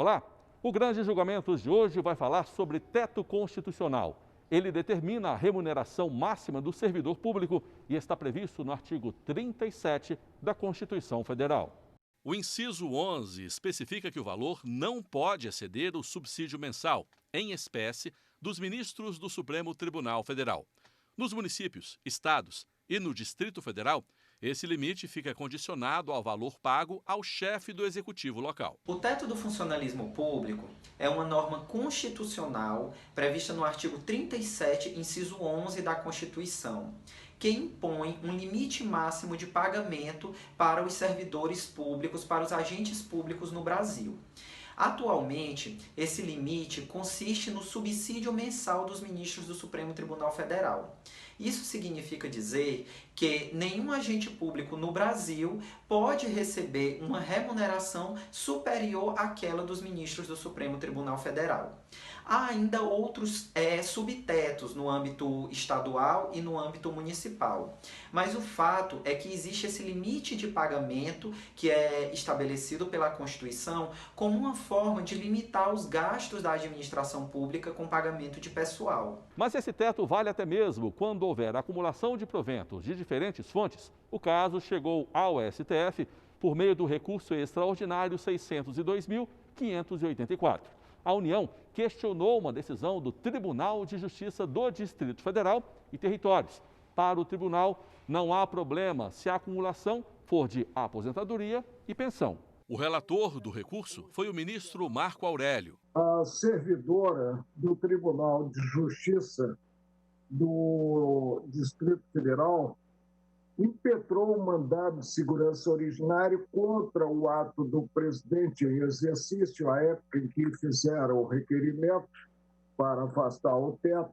Olá! O Grande Julgamento de hoje vai falar sobre teto constitucional. Ele determina a remuneração máxima do servidor público e está previsto no artigo 37 da Constituição Federal. O inciso 11 especifica que o valor não pode exceder o subsídio mensal, em espécie, dos ministros do Supremo Tribunal Federal. Nos municípios, estados e no Distrito Federal, esse limite fica condicionado ao valor pago ao chefe do executivo local. O teto do funcionalismo público é uma norma constitucional prevista no artigo 37, inciso 11 da Constituição, que impõe um limite máximo de pagamento para os servidores públicos, para os agentes públicos no Brasil. Atualmente, esse limite consiste no subsídio mensal dos ministros do Supremo Tribunal Federal. Isso significa dizer que nenhum agente público no Brasil pode receber uma remuneração superior àquela dos ministros do Supremo Tribunal Federal. Há ainda outros subtetos no âmbito estadual e no âmbito municipal. Mas o fato é que existe esse limite de pagamento que é estabelecido pela Constituição como uma forma de limitar os gastos da administração pública com pagamento de pessoal. Mas esse teto vale até mesmo quando houver acumulação de proventos de diferentes fontes. O caso chegou ao STF por meio do recurso extraordinário 602.584. A União questionou uma decisão do Tribunal de Justiça do Distrito Federal e Territórios. Para o tribunal, não há problema se a acumulação for de aposentadoria e pensão. O relator do recurso foi o ministro Marco Aurélio. A servidora do Tribunal de Justiça do Distrito Federal impetrou o mandado de segurança originário contra o ato do presidente em exercício, à época em que fizeram o requerimento para afastar o teto,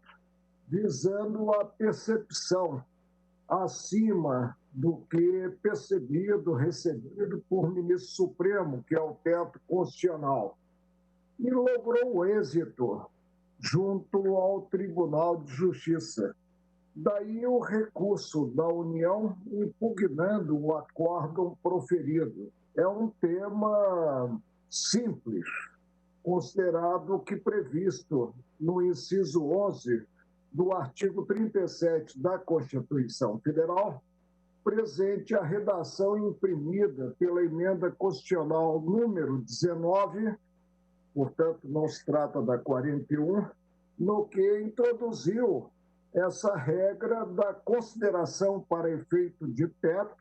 visando a percepção acima do que recebido por ministro supremo, que é o teto constitucional, e logrou êxito junto ao Tribunal de Justiça. Daí o recurso da União impugnando o acórdão proferido. É um tema simples, considerado que previsto no inciso 11 do artigo 37 da Constituição Federal, presente a redação imprimida pela emenda constitucional número 19, portanto não se trata da 41, no que introduziu essa regra da consideração para efeito de teto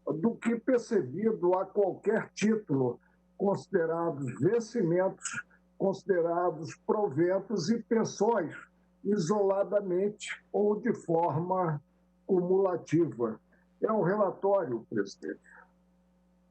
do que percebido a qualquer título, considerados vencimentos, considerados proventos e pensões, isoladamente ou de forma cumulativa. É um relatório, presidente.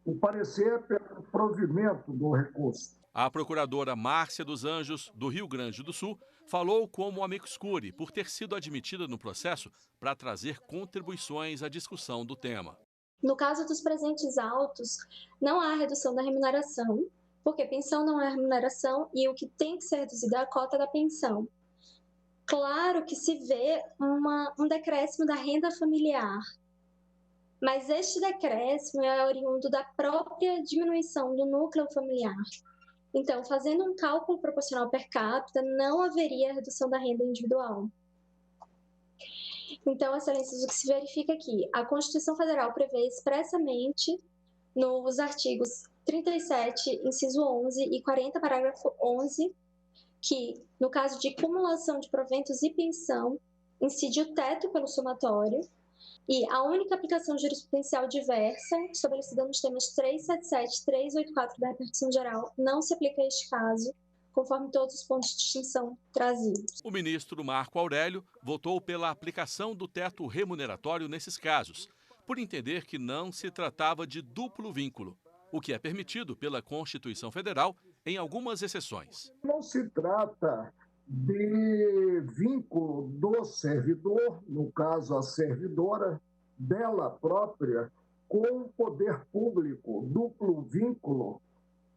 O parecer é pelo provimento do recurso. A procuradora Márcia dos Anjos, do Rio Grande do Sul, falou como amicus curiae por ter sido admitida no processo para trazer contribuições à discussão do tema. No caso dos presentes altos, não há redução da remuneração, porque pensão não é remuneração e o que tem que ser reduzido é a cota da pensão. Claro que se vê um decréscimo da renda familiar, mas este decréscimo é oriundo da própria diminuição do núcleo familiar. Então, fazendo um cálculo proporcional per capita, não haveria redução da renda individual. Então, excelências, o que se verifica aqui? A Constituição Federal prevê expressamente nos artigos 37, inciso 11 e 40, parágrafo 11, que, no caso de cumulação de proventos e pensão, incide o teto pelo somatório, e a única aplicação jurisprudencial diversa, estabelecida nos temas 377 e 384 da repercussão geral, não se aplica a este caso, conforme todos os pontos de distinção trazidos. O ministro Marco Aurélio votou pela aplicação do teto remuneratório nesses casos, por entender que não se tratava de duplo vínculo, o que é permitido pela Constituição Federal em algumas exceções. Não se trata de vínculo do servidor, no caso a servidora, dela própria, com o poder público, duplo vínculo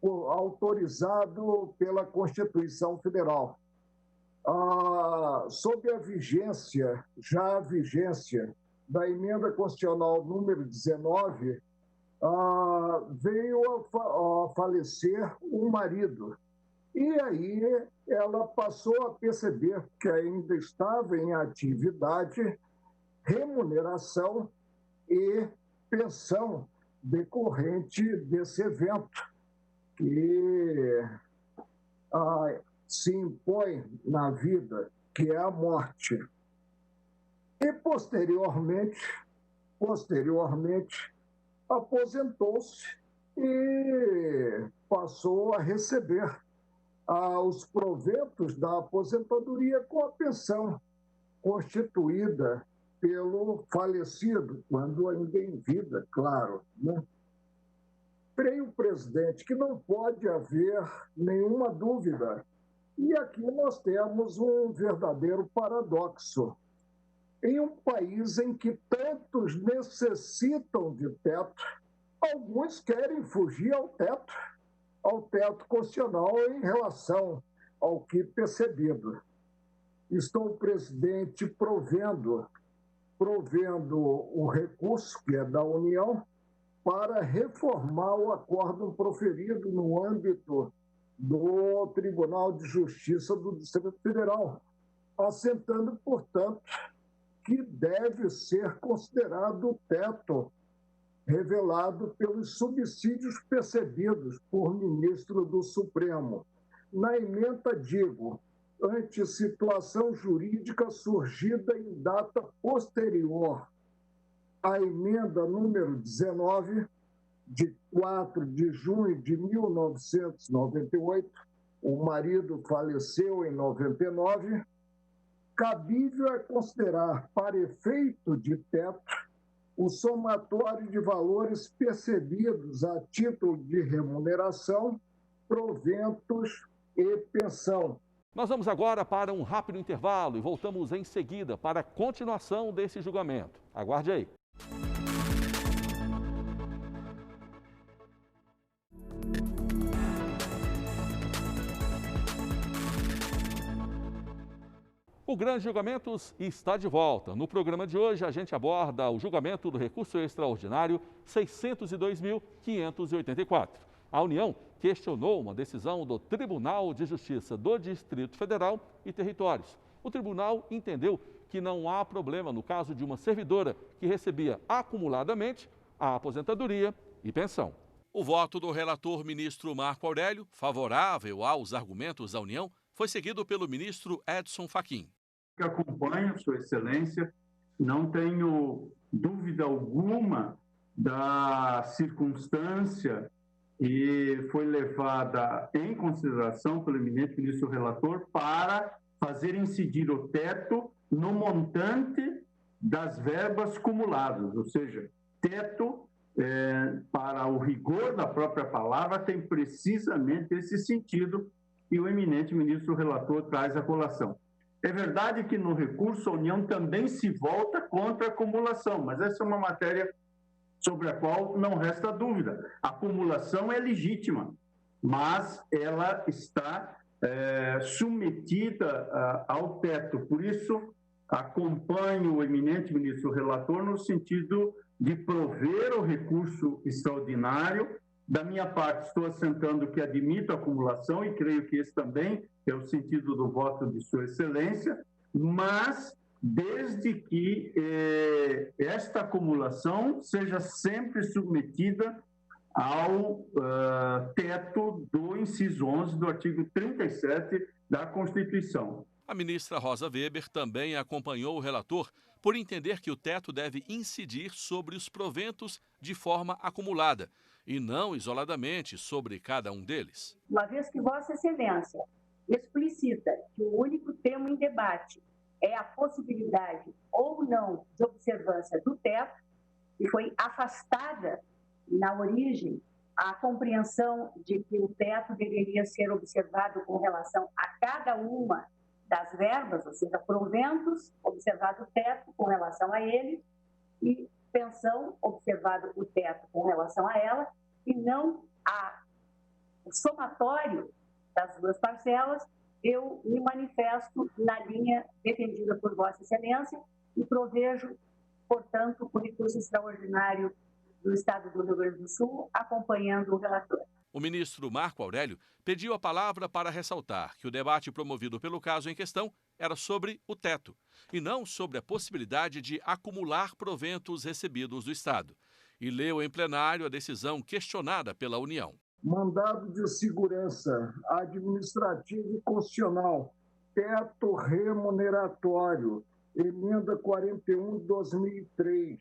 autorizado pela Constituição Federal. Sob a vigência da emenda constitucional número 19, veio a falecer o marido. E aí ela passou a perceber que ainda estava em atividade, remuneração e pensão decorrente desse evento que se impõe na vida, que é a morte. E posteriormente aposentou-se e passou a receber os proventos da aposentadoria com a pensão constituída pelo falecido, quando ainda em vida, claro, né? Creio, presidente, que não pode haver nenhuma dúvida. E aqui nós temos um verdadeiro paradoxo. Em um país em que tantos necessitam de teto, alguns querem fugir ao teto constitucional em relação ao que percebido. Estou, presidente, provendo o recurso, que é da União, para reformar o acórdão proferido no âmbito do Tribunal de Justiça do Distrito Federal, assentando, portanto, que deve ser considerado o teto revelado pelos subsídios percebidos por ministro do Supremo. Na ementa, digo, ante situação jurídica surgida em data posterior à emenda número 19, de 4 de junho de 1998, o marido faleceu em 99, cabível é considerar, para efeito de teto, o somatório de valores percebidos a título de remuneração, proventos e pensão. Nós vamos agora para um rápido intervalo e voltamos em seguida para a continuação desse julgamento. Aguarde aí. O Grande Julgamentos está de volta. No programa de hoje, a gente aborda o julgamento do recurso extraordinário 602.584. A União questionou uma decisão do Tribunal de Justiça do Distrito Federal e Territórios. O tribunal entendeu que não há problema no caso de uma servidora que recebia acumuladamente a aposentadoria e pensão. O voto do relator ministro Marco Aurélio, favorável aos argumentos da União, foi seguido pelo ministro Edson Fachin. Que acompanho, Sua Excelência, não tenho dúvida alguma da circunstância e foi levada em consideração pelo eminente ministro relator para fazer incidir o teto no montante das verbas cumuladas, ou seja, teto, para o rigor da própria palavra, tem precisamente esse sentido e o eminente ministro relator traz à colação. É verdade que no recurso a União também se volta contra a acumulação, mas essa é uma matéria sobre a qual não resta dúvida. A acumulação é legítima, mas ela está submetida ao teto. Por isso, acompanho o eminente ministro relator no sentido de prover o recurso extraordinário. Da minha parte, estou assentando que admito a acumulação e creio que esse também é o sentido do voto de Sua Excelência, mas desde que esta acumulação seja sempre submetida ao teto do inciso 11 do artigo 37 da Constituição. A ministra Rosa Weber também acompanhou o relator por entender que o teto deve incidir sobre os proventos de forma acumulada e não isoladamente sobre cada um deles. Uma vez que Vossa Excelência explicita que o único tema em debate é a possibilidade ou não de observância do teto, e foi afastada na origem a compreensão de que o teto deveria ser observado com relação a cada uma das verbas, ou seja, proventos, observado o teto com relação a ele, e pensão, observado o teto com relação a ela, e não o somatório das duas parcelas. Eu me manifesto na linha defendida por Vossa Excelência e provejo, portanto, o recurso extraordinário do Estado do Rio Grande do Sul, acompanhando o relator. O ministro Marco Aurélio pediu a palavra para ressaltar que o debate promovido pelo caso em questão era sobre o teto e não sobre a possibilidade de acumular proventos recebidos do Estado. E leu em plenário a decisão questionada pela União. Mandado de segurança administrativo e constitucional, teto remuneratório, emenda 41 de 2003,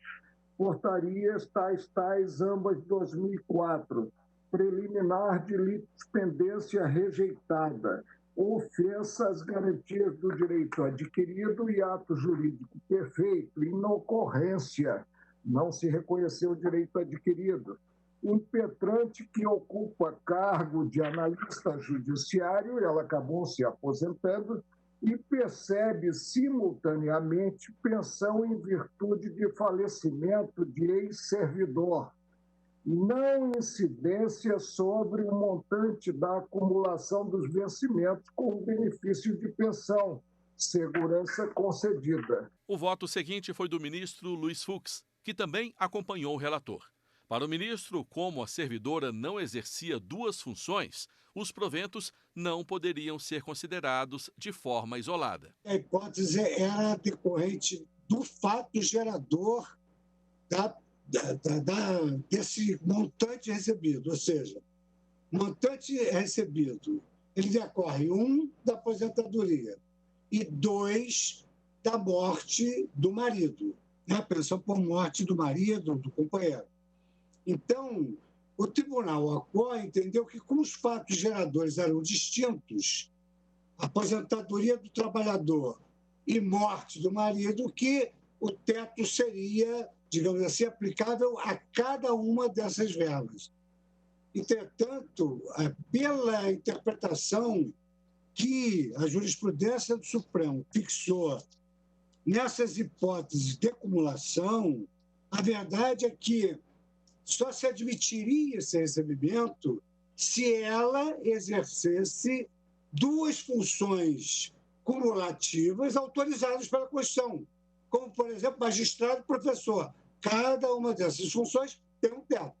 portarias tais ambas de 2004, preliminar de litispendência rejeitada, ofensa às garantias do direito adquirido e ato jurídico perfeito, inocorrência, não se reconheceu o direito adquirido. Impetrante que ocupa cargo de analista judiciário, ela acabou se aposentando, e percebe simultaneamente pensão em virtude de falecimento de ex-servidor. Não incidência sobre o montante da acumulação dos vencimentos com o benefício de pensão, segurança concedida. O voto seguinte foi do ministro Luiz Fux, que também acompanhou o relator. Para o ministro, como a servidora não exercia duas funções, os proventos não poderiam ser considerados de forma isolada. A hipótese era decorrente do fato gerador desse montante recebido, ou seja, montante recebido, ele decorre, 1, da aposentadoria e 2, da morte do marido, né? A pensão por morte do marido, do companheiro. Então, o Tribunal ACOA entendeu que, como os fatos geradores eram distintos, aposentadoria do trabalhador e morte do marido, que o teto seria, digamos assim, aplicável a cada uma dessas verbas. Entretanto, pela interpretação que a jurisprudência do Supremo fixou nessas hipóteses de acumulação, a verdade é que só se admitiria esse recebimento se ela exercesse duas funções cumulativas autorizadas pela Constituição, como, por exemplo, magistrado e professor. Cada uma dessas funções tem um teto.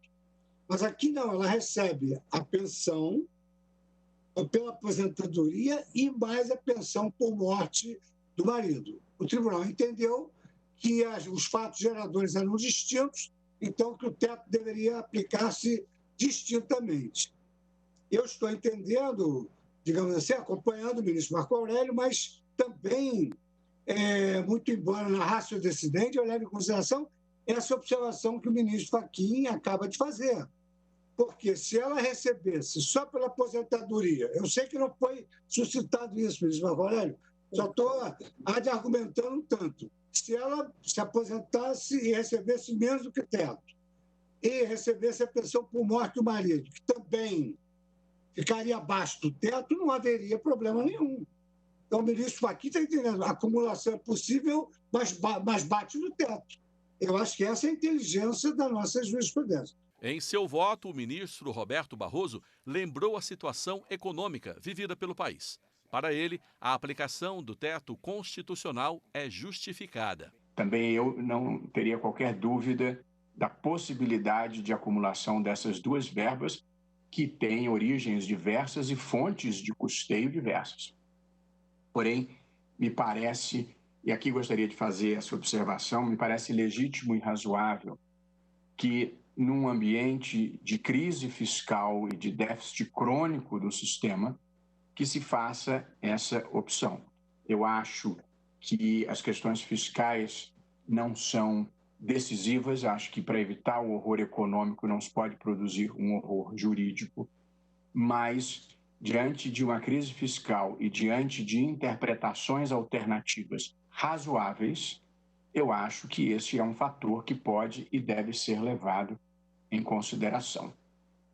Mas aqui não, ela recebe a pensão pela aposentadoria e mais a pensão por morte do marido. O tribunal entendeu que os fatos geradores eram distintos, então que o teto deveria aplicar-se distintamente. Eu estou entendendo, digamos assim, acompanhando o ministro Marco Aurélio, mas também, muito embora na ratio decidente, eu levo em consideração essa observação que o ministro Fachin acaba de fazer. Porque se ela recebesse só pela aposentadoria, eu sei que não foi suscitado isso, ministro Marco Aurélio, só estou argumentando um tanto. Se ela se aposentasse e recebesse menos do que teto, e recebesse a pensão por morte do marido, que também ficaria abaixo do teto, não haveria problema nenhum. Então, o ministro Fachin está entendendo, a acumulação é possível, mas bate no teto. Eu acho que essa é a inteligência da nossa jurisprudência. Em seu voto, o ministro Roberto Barroso lembrou a situação econômica vivida pelo país. Para ele, a aplicação do teto constitucional é justificada. Também eu não teria qualquer dúvida da possibilidade de acumulação dessas duas verbas que têm origens diversas e fontes de custeio diversas. Porém, me parece, e aqui gostaria de fazer essa observação, me parece legítimo e razoável que, num ambiente de crise fiscal e de déficit crônico do sistema, que se faça essa opção. Eu acho que as questões fiscais não são decisivas, acho que para evitar o horror econômico não se pode produzir um horror jurídico, mas diante de uma crise fiscal e diante de interpretações alternativas razoáveis, eu acho que esse é um fator que pode e deve ser levado em consideração.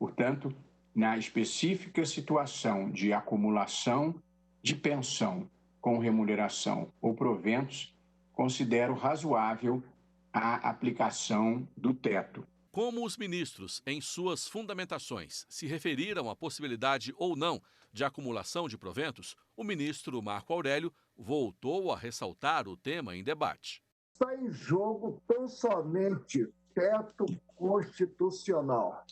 Portanto, na específica situação de acumulação de pensão com remuneração ou proventos, considero razoável a aplicação do teto. Como os ministros, em suas fundamentações, se referiram à possibilidade ou não de acumulação de proventos, o ministro Marco Aurélio voltou a ressaltar o tema em debate. Está em jogo tão somente teto constitucional.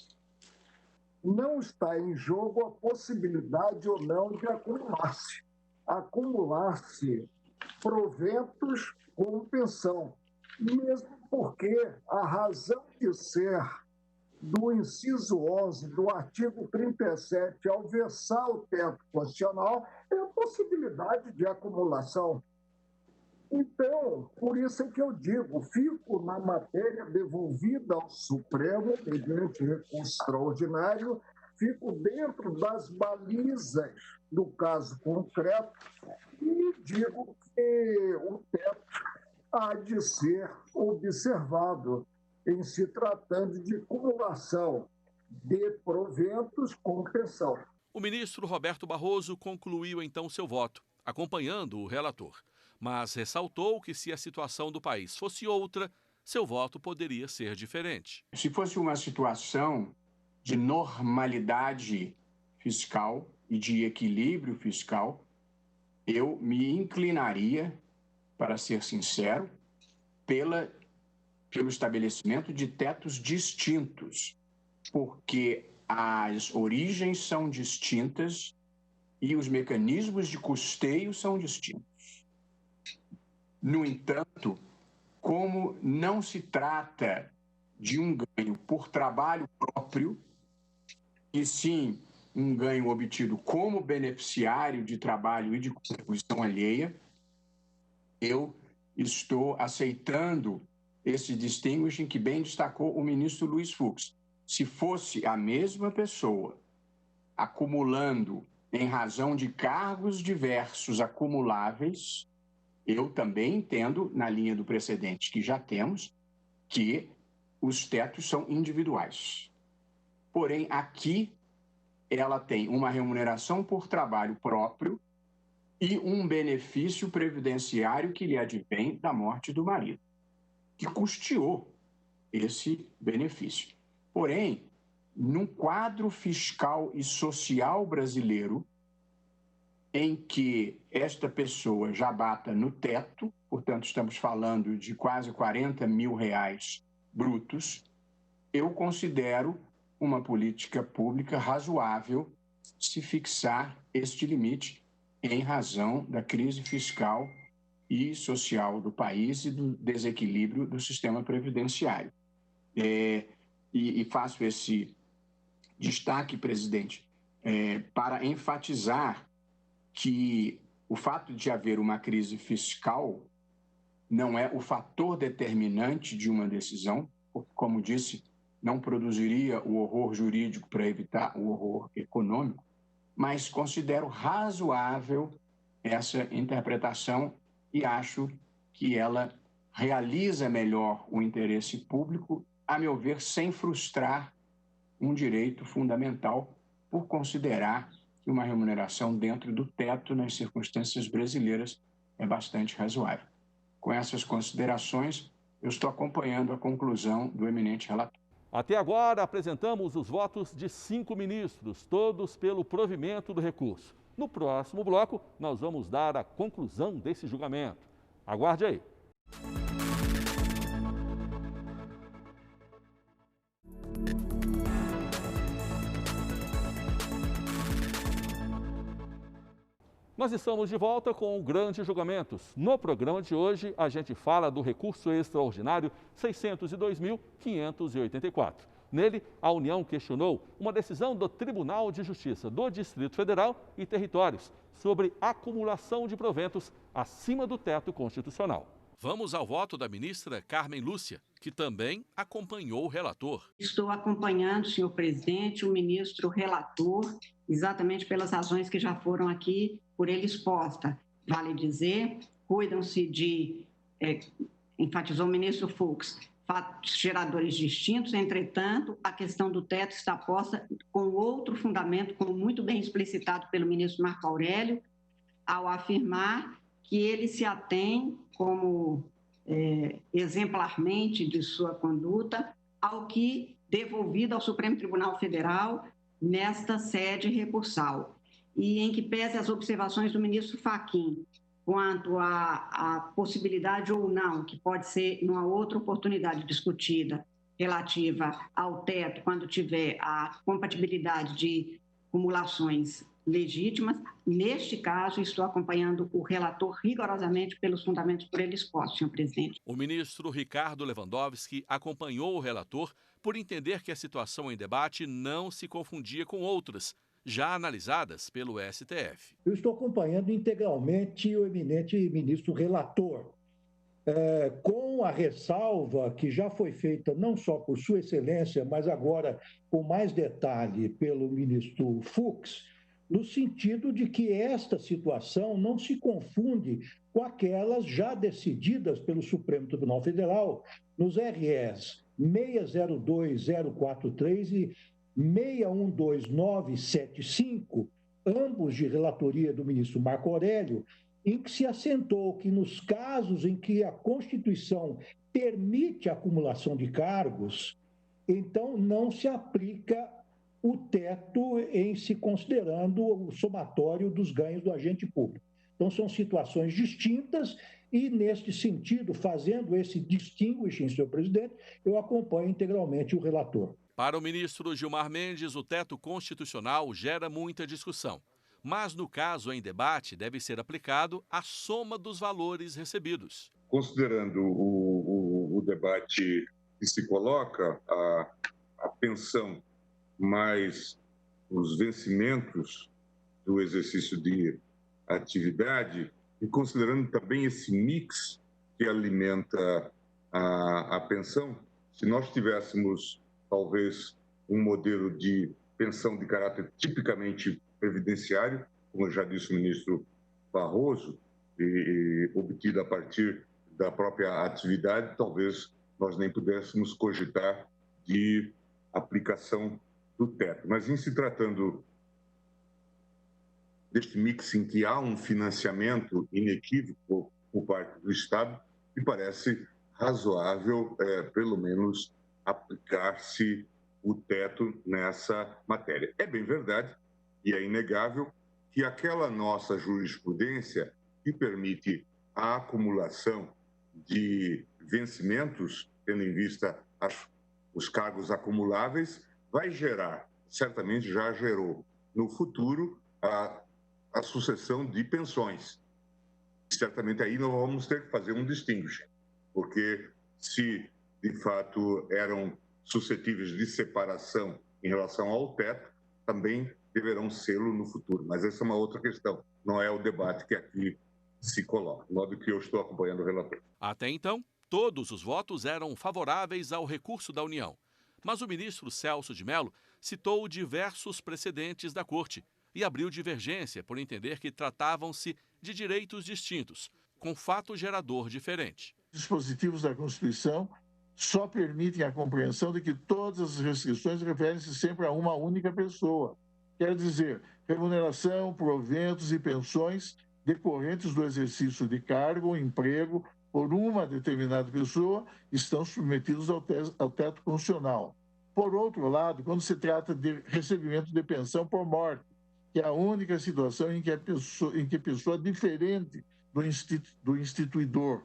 não está em jogo a possibilidade ou não de acumular-se proventos com pensão, mesmo porque a razão de ser do inciso 11 do artigo 37, ao versar o teto constitucional, é a possibilidade de acumulação. Então, por isso é que eu digo, fico na matéria devolvida ao Supremo, mediante recurso extraordinário, fico dentro das balizas do caso concreto e digo que o teto há de ser observado em se tratando de acumulação de proventos com pensão. O ministro Roberto Barroso concluiu então seu voto, acompanhando o relator, mas ressaltou que se a situação do país fosse outra, seu voto poderia ser diferente. Se fosse uma situação de normalidade fiscal e de equilíbrio fiscal, eu me inclinaria, para ser sincero, pelo estabelecimento de tetos distintos, porque as origens são distintas e os mecanismos de custeio são distintos. No entanto, como não se trata de um ganho por trabalho próprio, e sim um ganho obtido como beneficiário de trabalho e de contribuição alheia, eu estou aceitando esse distinguishing que bem destacou o ministro Luiz Fux. Se fosse a mesma pessoa acumulando em razão de cargos diversos acumuláveis, eu também entendo, na linha do precedente que já temos, que os tetos são individuais. Porém, aqui ela tem uma remuneração por trabalho próprio e um benefício previdenciário que lhe advém da morte do marido, que custeou esse benefício. Porém, num quadro fiscal e social brasileiro, em que esta pessoa já bata no teto, portanto, estamos falando de quase R$40 mil brutos, eu considero uma política pública razoável se fixar este limite em razão da crise fiscal e social do país e do desequilíbrio do sistema previdenciário. E faço esse destaque, presidente, para enfatizar que o fato de haver uma crise fiscal não é o fator determinante de uma decisão, porque, como disse, não produziria o horror jurídico para evitar o horror econômico, mas considero razoável essa interpretação e acho que ela realiza melhor o interesse público, a meu ver, sem frustrar um direito fundamental por considerar que uma remuneração dentro do teto, nas circunstâncias brasileiras, é bastante razoável. Com essas considerações, eu estou acompanhando a conclusão do eminente relator. Até agora, apresentamos os votos de 5 ministros, todos pelo provimento do recurso. No próximo bloco, nós vamos dar a conclusão desse julgamento. Aguarde aí. Nós estamos de volta com o Grande Julgamentos. No programa de hoje, a gente fala do recurso extraordinário 602.584. Nele, a União questionou uma decisão do Tribunal de Justiça do Distrito Federal e Territórios sobre acumulação de proventos acima do teto constitucional. Vamos ao voto da ministra Carmen Lúcia, que também acompanhou o relator. Estou acompanhando, senhor presidente, o ministro relator, exatamente pelas razões que já foram aqui por ele exposta. Vale dizer, cuidam-se de, enfatizou o ministro Fux, fatos geradores distintos, entretanto, a questão do teto está posta com outro fundamento, como muito bem explicitado pelo ministro Marco Aurélio, ao afirmar que ele se atém como exemplarmente de sua conduta ao que devolvido ao Supremo Tribunal Federal nesta sede recursal, e em que pese as observações do ministro Fachin quanto à possibilidade ou não, que pode ser numa outra oportunidade discutida, relativa ao teto, quando tiver a compatibilidade de acumulações legítimas. Neste caso, estou acompanhando o relator rigorosamente pelos fundamentos por ele expostos, senhor presidente. O ministro Ricardo Lewandowski acompanhou o relator por entender que a situação em debate não se confundia com outras, já analisadas pelo STF. Eu estou acompanhando integralmente o eminente ministro relator, com a ressalva que já foi feita não só por Sua Excelência, mas agora com mais detalhe pelo ministro Fux, no sentido de que esta situação não se confunde com aquelas já decididas pelo Supremo Tribunal Federal nos RS 602043 e 612975, ambos de relatoria do ministro Marco Aurélio, em que se assentou que nos casos em que a Constituição permite a acumulação de cargos, então não se aplica o teto em se considerando o somatório dos ganhos do agente público. Então são situações distintas e, neste sentido, fazendo esse distinguishing, senhor presidente, eu acompanho integralmente o relator. Para o ministro Gilmar Mendes, o teto constitucional gera muita discussão. Mas, no caso em debate, deve ser aplicado a soma dos valores recebidos. Considerando o debate que se coloca, a pensão mais os vencimentos do exercício de atividade, e considerando também esse mix que alimenta a pensão, se nós tivéssemos, talvez, um modelo de pensão de caráter tipicamente previdenciário, como já disse o ministro Barroso, e obtida a partir da própria atividade, talvez nós nem pudéssemos cogitar de aplicação do teto. Mas em se tratando deste mix em que há um financiamento inequívoco por parte do Estado, me parece razoável, pelo menos, aplicar-se o teto nessa matéria. É bem verdade, e é inegável, que aquela nossa jurisprudência que permite a acumulação de vencimentos, tendo em vista os cargos acumuláveis, vai gerar, certamente já gerou, no futuro, a sucessão de pensões. Certamente aí nós vamos ter que fazer um distinguish, porque se, de fato, eram suscetíveis de separação em relação ao teto, também deverão sê-lo no futuro. Mas essa é uma outra questão, não é o debate que aqui se coloca, de modo que eu estou acompanhando o relator. Até então, todos os votos eram favoráveis ao recurso da União. Mas o ministro Celso de Mello citou diversos precedentes da Corte e abriu divergência por entender que tratavam-se de direitos distintos, com fato gerador diferente. Os dispositivos da Constituição só permitem a compreensão de que todas as restrições referem-se sempre a uma única pessoa. Quer dizer, remuneração, proventos e pensões decorrentes do exercício de cargo ou emprego por uma determinada pessoa estão submetidos ao teto constitucional. Por outro lado, quando se trata de recebimento de pensão por morte, que é a única situação em que a pessoa diferente do instituidor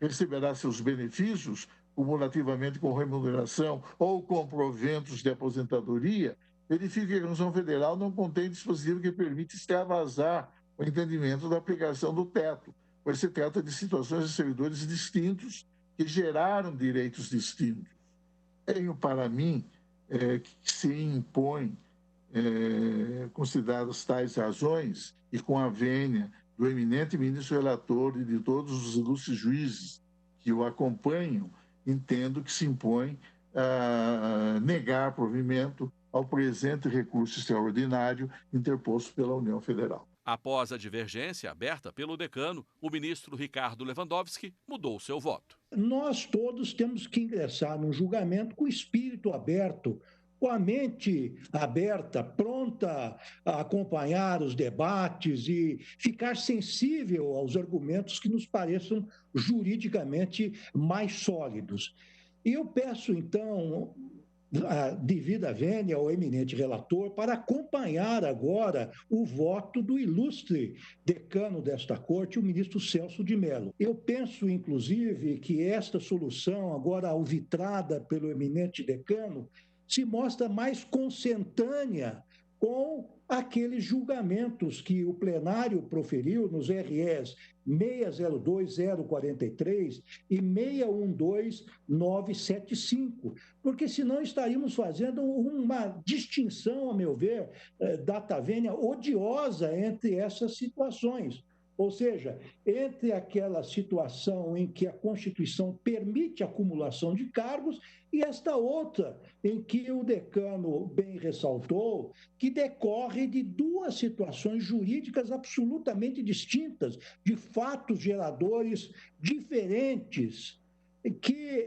receberá seus benefícios, cumulativamente com remuneração ou com proventos de aposentadoria, verifica que a Constituição Federal não contém dispositivo que permite extravasar o entendimento da aplicação do teto, pois se trata de situações de servidores distintos que geraram direitos distintos. Tenho para mim que se impõe, consideradas tais razões, e com a vênia do eminente ministro relator e de todos os ilustres juízes que o acompanham, entendo que se impõe negar provimento ao presente recurso extraordinário interposto pela União Federal. Após a divergência aberta pelo decano, o ministro Ricardo Lewandowski mudou seu voto. Nós todos temos que ingressar num julgamento com o espírito aberto, com a mente aberta, pronta a acompanhar os debates e ficar sensível aos argumentos que nos pareçam juridicamente mais sólidos. E eu peço, então, a devida vênia ao eminente relator para acompanhar agora o voto do ilustre decano desta corte, o ministro Celso de Mello. Eu penso, inclusive, que esta solução, agora alvitrada pelo eminente decano, se mostra mais consentânea com aqueles julgamentos que o plenário proferiu nos REs 602.043 e 612.975, porque senão estaríamos fazendo uma distinção, a meu ver, data vênia odiosa entre essas situações. Ou seja, entre aquela situação em que a Constituição permite a acumulação de cargos e esta outra, em que o decano bem ressaltou, que decorre de duas situações jurídicas absolutamente distintas, de fatos geradores diferentes, que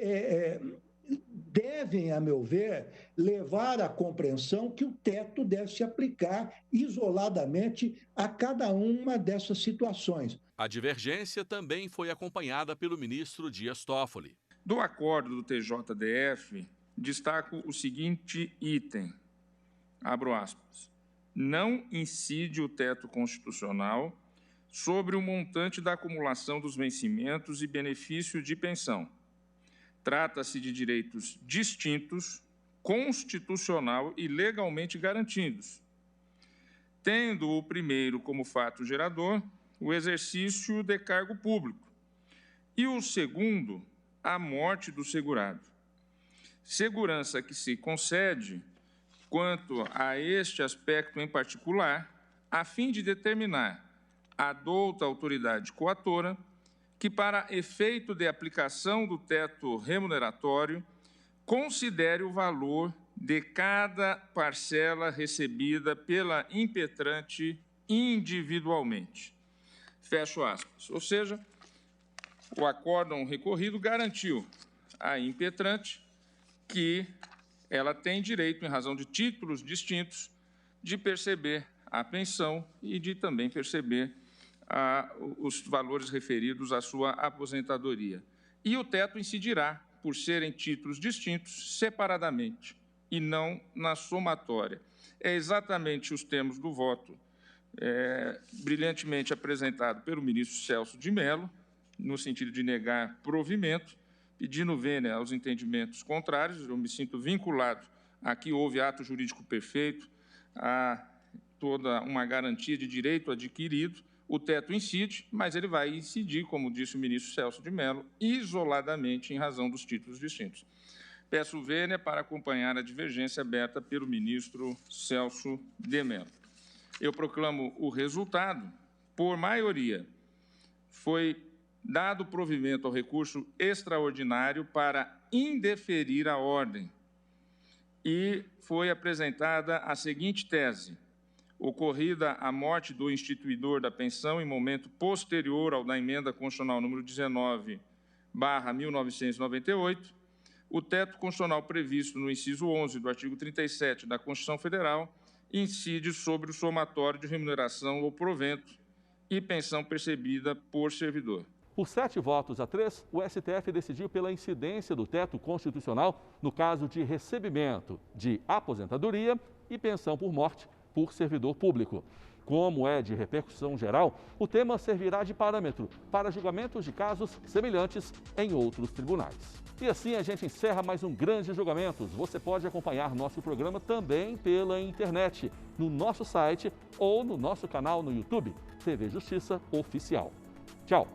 devem, a meu ver, levar à compreensão que o teto deve se aplicar isoladamente a cada uma dessas situações. A divergência também foi acompanhada pelo ministro Dias Toffoli. Do acordo do TJDF, destaco o seguinte item, abro aspas, não incide o teto constitucional sobre o montante da acumulação dos vencimentos e benefício de pensão. Trata-se de direitos distintos, constitucional e legalmente garantidos, tendo o primeiro como fato gerador o exercício de cargo público e o segundo, a morte do segurado. Segurança que se concede quanto a este aspecto em particular, a fim de determinar a douta autoridade coatora que, para efeito de aplicação do teto remuneratório, considere o valor de cada parcela recebida pela impetrante individualmente. Fecho aspas. Ou seja, o acórdão recorrido garantiu à impetrante que ela tem direito, em razão de títulos distintos, de perceber a pensão e de também perceber os valores referidos à sua aposentadoria. E o teto incidirá, por serem títulos distintos, separadamente e não na somatória. É exatamente os termos do voto brilhantemente apresentado pelo ministro Celso de Mello, no sentido de negar provimento, pedindo vênia aos entendimentos contrários. Eu me sinto vinculado a que houve ato jurídico perfeito, a toda uma garantia de direito adquirido. O teto incide, mas ele vai incidir, como disse o ministro Celso de Mello, isoladamente em razão dos títulos distintos. Peço vênia para acompanhar a divergência aberta pelo ministro Celso de Mello. Eu proclamo o resultado. Por maioria, foi dado provimento ao recurso extraordinário para indeferir a ordem e foi apresentada a seguinte tese: ocorrida a morte do instituidor da pensão em momento posterior ao da emenda constitucional número 19/1998, o teto constitucional previsto no inciso 11 do artigo 37 da Constituição Federal incide sobre o somatório de remuneração ou provento e pensão percebida por servidor. Por 7 votos a 3, o STF decidiu pela incidência do teto constitucional no caso de recebimento de aposentadoria e pensão por morte por servidor público. Como é de repercussão geral, o tema servirá de parâmetro para julgamentos de casos semelhantes em outros tribunais. E assim a gente encerra mais um Grande Julgamentos. Você pode acompanhar nosso programa também pela internet, no nosso site ou no nosso canal no YouTube, TV Justiça Oficial. Tchau!